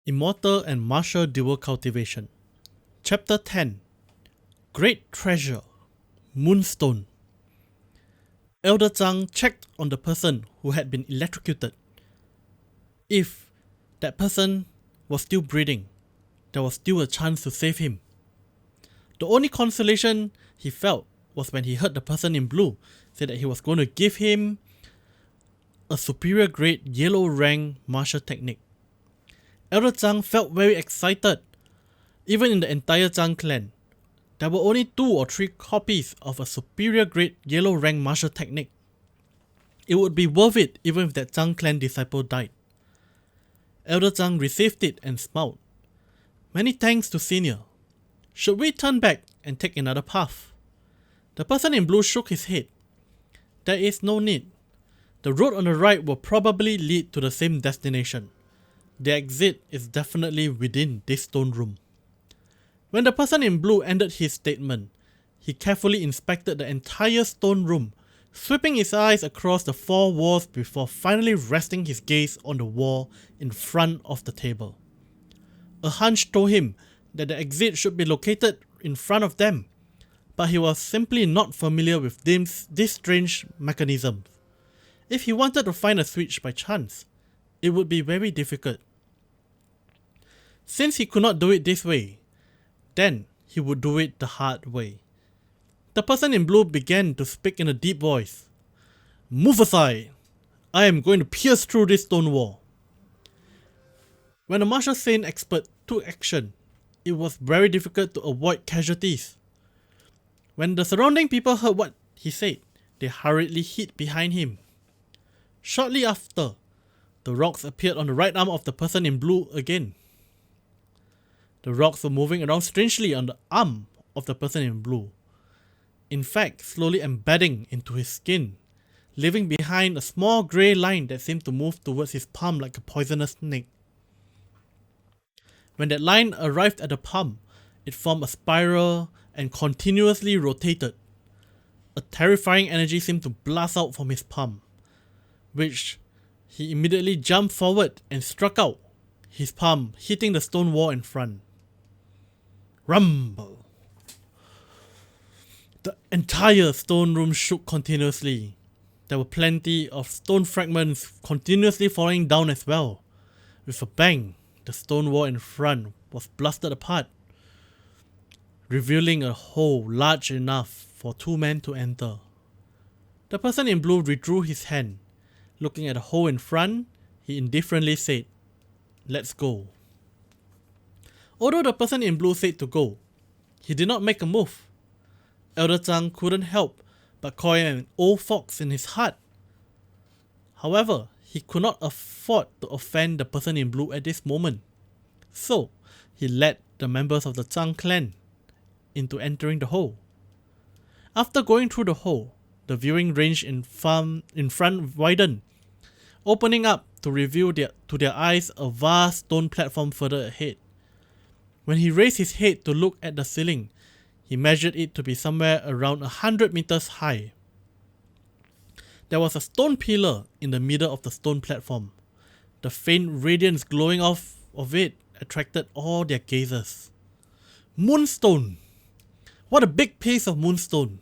Immortal and Martial Dual Cultivation. Chapter 10. Great Treasure, Moonstone. Elder Zhang checked on the person who had been electrocuted. If that person was still breathing, there was still a chance to save him. The only consolation he felt was when he heard the person in blue say that he was going to give him a superior grade yellow rank martial technique. Elder Zhang felt very excited. Even in the entire Zhang clan, there were only 2 or 3 copies of a superior grade yellow rank martial technique. It would be worth it even if that Zhang clan disciple died. Elder Zhang received it and smiled. Many thanks to senior. Should we turn back and take another path? The person in blue shook his head. There is no need. The road on the right will probably lead to the same destination. The exit is definitely within this stone room. When the person in blue ended his statement, he carefully inspected the entire stone room, sweeping his eyes across the 4 walls before finally resting his gaze on the wall in front of the table. A hunch told him that the exit should be located in front of them, but he was simply not familiar with this strange mechanism. If he wanted to find a switch by chance, it would be very difficult. Since he could not do it this way, then he would do it the hard way. The person in blue began to speak in a deep voice. Move aside! I am going to pierce through this stone wall. When the martial saint expert took action, it was very difficult to avoid casualties. When the surrounding people heard what he said, they hurriedly hid behind him. Shortly after, the rocks appeared on the right arm of the person in blue again. The rocks were moving around strangely on the arm of the person in blue. In fact, slowly embedding into his skin, leaving behind a small grey line that seemed to move towards his palm like a poisonous snake. When that line arrived at the palm, it formed a spiral and continuously rotated. A terrifying energy seemed to blast out from his palm, which he immediately jumped forward and struck out, his palm hitting the stone wall in front. Rumble! The entire stone room shook continuously. There were plenty of stone fragments continuously falling down as well. With a bang, the stone wall in front was blasted apart, revealing a hole large enough for 2 men to enter. The person in blue withdrew his hand. Looking at the hole in front, he indifferently said, "Let's go." Although the person in blue said to go, he did not make a move. Elder Zhang couldn't help but call him an old fox in his heart. However, he could not afford to offend the person in blue at this moment. So, he led the members of the Zhang clan into entering the hole. After going through the hole, the viewing range in front widened, opening up to reveal to their eyes a vast stone platform further ahead. When he raised his head to look at the ceiling, he measured it to be somewhere around 100 meters high. There was a stone pillar in the middle of the stone platform. The faint radiance glowing off of it attracted all their gazes. Moonstone! What a big piece of moonstone!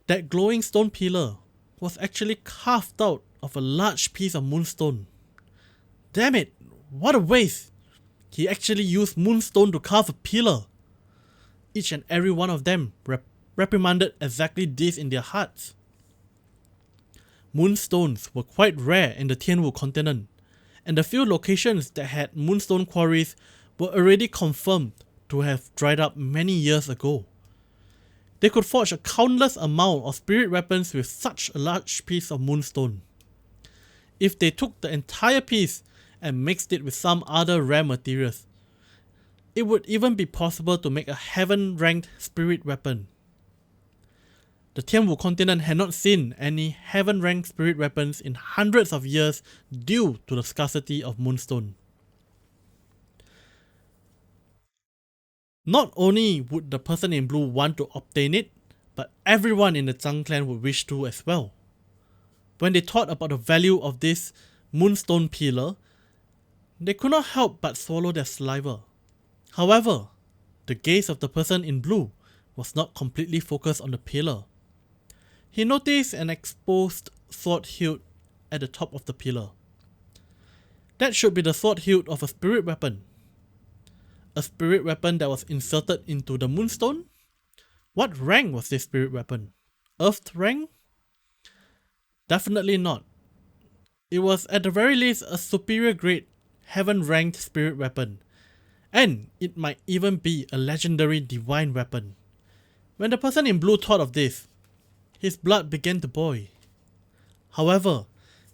That glowing stone pillar was actually carved out of a large piece of moonstone. Damn it, what a waste! He actually used moonstone to carve a pillar. Each and every one of them reprimanded exactly this in their hearts. Moonstones were quite rare in the Tianwu continent, and the few locations that had moonstone quarries were already confirmed to have dried up many years ago. They could forge a countless amount of spirit weapons with such a large piece of moonstone. If they took the entire piece and mixed it with some other rare materials, it would even be possible to make a heaven-ranked spirit weapon. The Tianwu continent had not seen any heaven-ranked spirit weapons in hundreds of years due to the scarcity of moonstone. Not only would the person in blue want to obtain it, but everyone in the Zhang clan would wish to as well. When they thought about the value of this moonstone pillar, They could not help but swallow their saliva. However, the gaze of the person in blue was not completely focused on the pillar. He noticed an exposed sword hilt at the top of the pillar. That should be the sword hilt of a spirit weapon. A spirit weapon that was inserted into the moonstone? What rank was this spirit weapon? Earth rank? Definitely not. It was at the very least a superior grade, heaven ranked spirit weapon. And it might even be a legendary divine weapon. When the person in blue thought of this, his blood began to boil. However,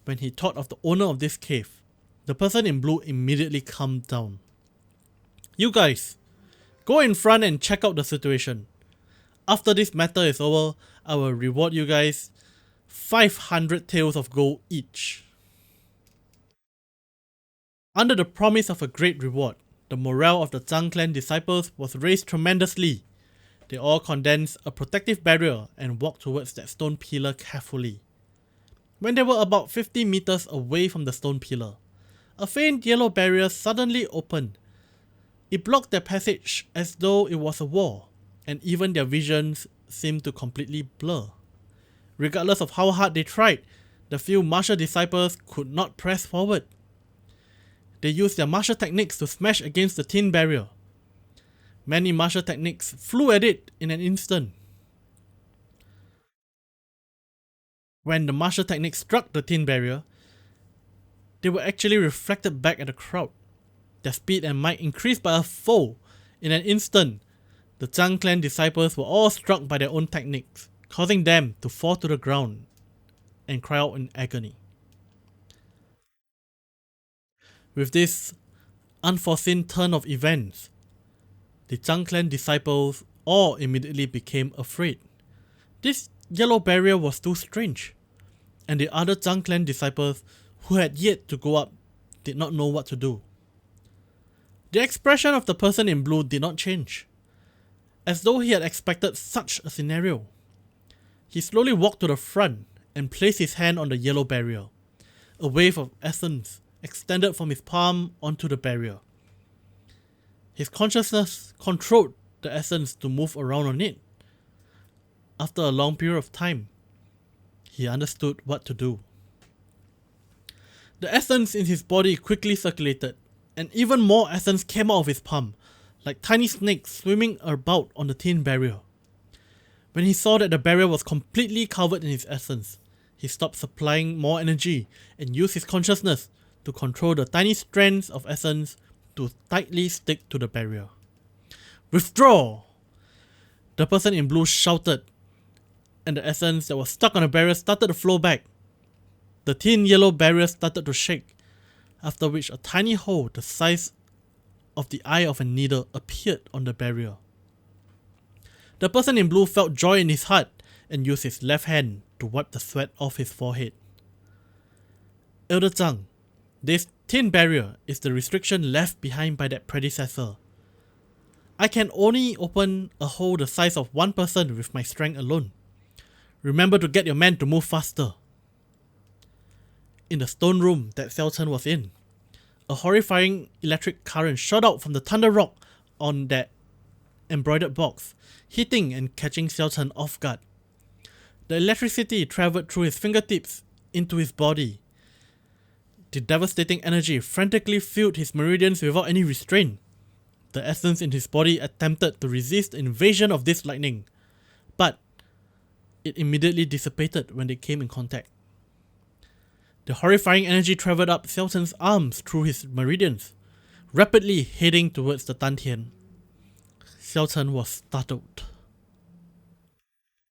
when he thought of the owner of this cave, the person in blue immediately calmed down. You guys, go in front and check out the situation. After this matter is over, I will reward you guys 500 taels of gold each. Under the promise of a great reward, the morale of the Zhang clan disciples was raised tremendously. They all condensed a protective barrier and walked towards that stone pillar carefully. When they were about 50 meters away from the stone pillar, a faint yellow barrier suddenly opened. It blocked their passage as though it was a wall, and even their visions seemed to completely blur. Regardless of how hard they tried, the few martial disciples could not press forward. They used their martial techniques to smash against the tin barrier. Many martial techniques flew at it in an instant. When the martial technique struck the tin barrier, they were actually reflected back at the crowd. Their speed and might increased by a fold. In an instant, the Zhang clan disciples were all struck by their own techniques, causing them to fall to the ground and cry out in agony. With this unforeseen turn of events, the Zhang clan disciples all immediately became afraid. This yellow barrier was too strange, and the other Zhang clan disciples who had yet to go up did not know what to do. The expression of the person in blue did not change, as though he had expected such a scenario. He slowly walked to the front and placed his hand on the yellow barrier. A wave of essence extended from his palm onto the barrier. His consciousness controlled the essence to move around on it. After a long period of time, he understood what to do. The essence in his body quickly circulated, and even more essence came out of his palm, like tiny snakes swimming about on the tin barrier. When he saw that the barrier was completely covered in his essence, he stopped supplying more energy and used his consciousness to control the tiny strands of essence to tightly stick to the barrier. Withdraw! The person in blue shouted, and the essence that was stuck on the barrier started to flow back. The thin yellow barrier started to shake, after which a tiny hole the size of the eye of a needle appeared on the barrier. The person in blue felt joy in his heart and used his left hand to wipe the sweat off his forehead. Elder Zhang, this tin barrier is the restriction left behind by that predecessor. I can only open a hole the size of one person with my strength alone. Remember to get your men to move faster. In the stone room that Xiao Chen was in, a horrifying electric current shot out from the thunder rock on that embroidered box, hitting and catching Xiao Chen off guard. The electricity travelled through his fingertips into his body. The devastating energy frantically filled his meridians without any restraint. The essence in his body attempted to resist the invasion of this lightning, but it immediately dissipated when they came in contact. The horrifying energy travelled up Xiao Chen's arms through his meridians, rapidly heading towards the Dantian. Xiao Chen was startled.